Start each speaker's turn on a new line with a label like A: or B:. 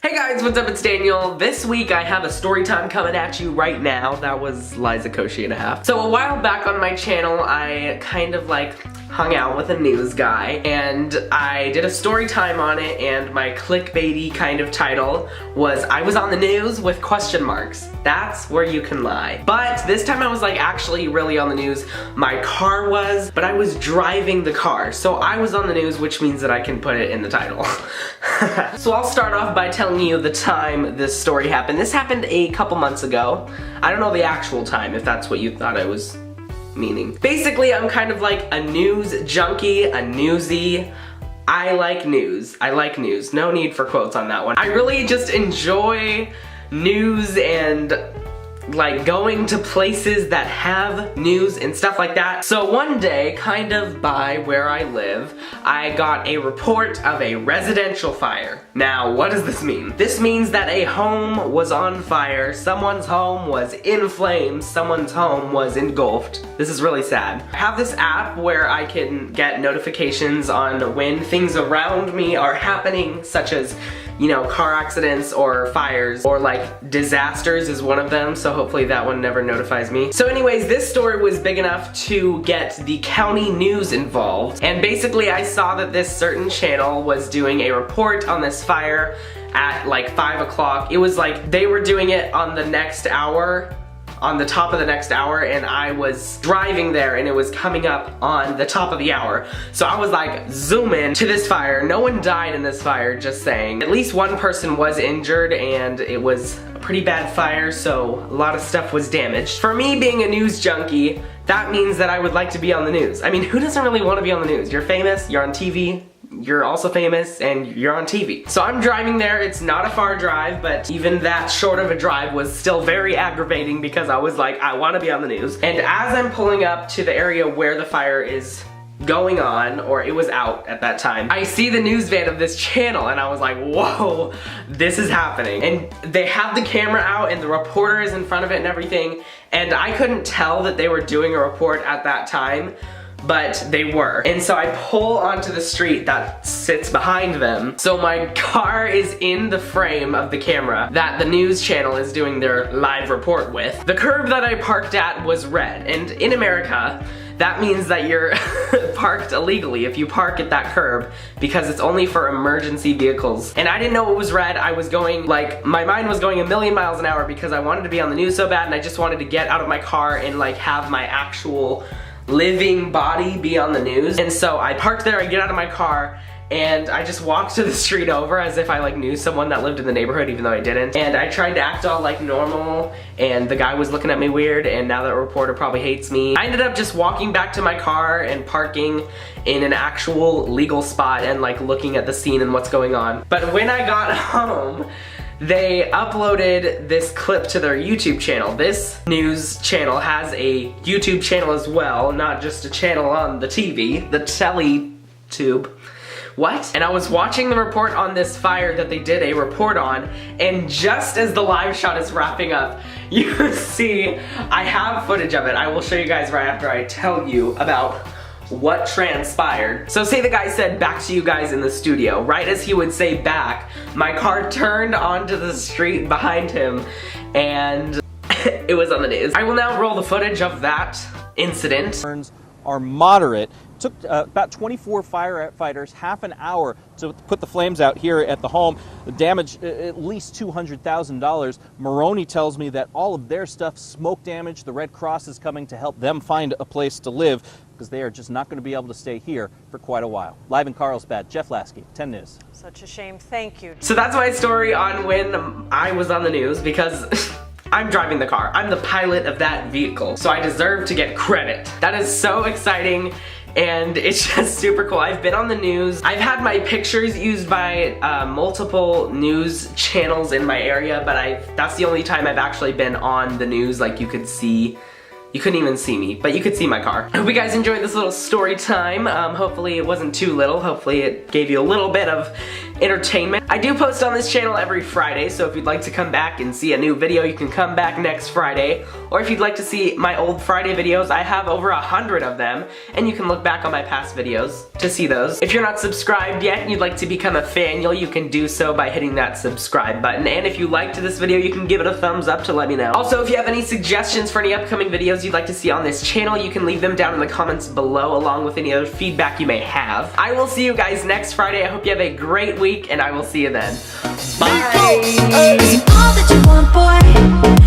A: Hey guys, what's up? It's Daniel. This week I have a story time coming at you right now. That was Liza Koshy and a half. So a while back on my channel, I kind of hung out with a news guy and I did a story time on it, and my clickbaity kind of title was I was on the news with question marks. That's where you can lie. But this time I was actually really on the news. My car was, but I was driving the car. So I was on the news, which means that I can put it in the title. So I'll start off by telling you the time this story happened. This happened a couple months ago. I don't know the actual time, if that's what you thought I was meaning. Basically, I'm kind of like a news junkie, a newsie. I like news. I like news. No need for quotes on that one. I really just enjoy news and going to places that have news and stuff like that. So one day, kind of by where I live, I got a report of a residential fire. Now, what does this mean? This means that a home was on fire, someone's home was in flames, someone's home was engulfed. This is really sad. I have this app where I can get notifications on when things around me are happening, such as, you know, car accidents or fires, or disasters is one of them, so hopefully that one never notifies me. So anyways, this story was big enough to get the county news involved, and basically I saw that this certain channel was doing a report on this fire at 5 o'clock. It was they were doing it on the next hour, on the top of the next hour, and I was driving there and it was coming up on the top of the hour. So I was zooming to this fire. No one died in this fire, just saying. At least one person was injured, and it was a pretty bad fire, so a lot of stuff was damaged. For me, being a news junkie, that means that I would like to be on the news. I mean, who doesn't really want to be on the news? You're famous, you're on TV, you're also famous, and you're on TV. So I'm driving there. It's not a far drive, but even that short of a drive was still very aggravating because I was I want to be on the news. And as I'm pulling up to the area where the fire is going on, or it was out at that time, I see the news van of this channel and I was like, whoa, this is happening. And they have the camera out and the reporter is in front of it and everything, and I couldn't tell that they were doing a report at that time, but they were. And so I pull onto the street that sits behind them. So my car is in the frame of the camera that the news channel is doing their live report with. The curb that I parked at was red, and in America, that means that you're parked illegally if you park at that curb, because it's only for emergency vehicles. And I didn't know it was red. I was going, my mind was going a million miles an hour because I wanted to be on the news so bad, and I just wanted to get out of my car and have my actual living body be on the news. And so I parked there, I get out of my car, and I just walked to the street over as if I knew someone that lived in the neighborhood, even though I didn't. And I tried to act all normal, and the guy was looking at me weird, and now that reporter probably hates me. I ended up just walking back to my car and parking in an actual legal spot and looking at the scene and what's going on. But when I got home, they uploaded this clip to their YouTube channel. This news channel has a YouTube channel as well, not just a channel on the TV, the tele-tube. What? And I was watching the report on this fire that they did a report on, and just as the live shot is wrapping up, you see, I have footage of it. I will show you guys right after I tell you about what transpired. So say the guy said, "Back to you guys in the studio." Right as he would say back, my car turned onto the street behind him, and it was on the news. I will now roll the footage of that incident.
B: Burns are moderate. Took about 24 firefighters half an hour to put the flames out here at the home. The damage, at least $200,000. Maroney tells me that all of their stuff smoke damage. The Red Cross is coming to help them find a place to live, because they are just not going to be able to stay here for quite a while. Live in Carlsbad, Jeff Lasky, 10 News.
C: Such a shame. Thank you.
A: So that's my story on when I was on the news, because I'm driving the car. I'm the pilot of that vehicle, so I deserve to get credit. That is so exciting, and it's just super cool. I've been on the news. I've had my pictures used by multiple news channels in my area, but that's the only time I've actually been on the news. You could see You couldn't even see me, but you could see my car. I hope you guys enjoyed this little story time. Hopefully it wasn't too little. Hopefully it gave you a little bit of entertainment. I do post on this channel every Friday, so if you'd like to come back and see a new video, you can come back next Friday. Or if you'd like to see my old Friday videos, I have over 100 of them, and you can look back on my past videos to see those. If you're not subscribed yet and you'd like to become a fanial, you can do so by hitting that subscribe button. And if you liked this video, you can give it a thumbs up to let me know. Also, if you have any suggestions for any upcoming videos you'd like to see on this channel, you can leave them down in the comments below, along with any other feedback you may have. I will see you guys next Friday. I hope you have a great week, and I will see you then. Bye!
C: All that you want, boy.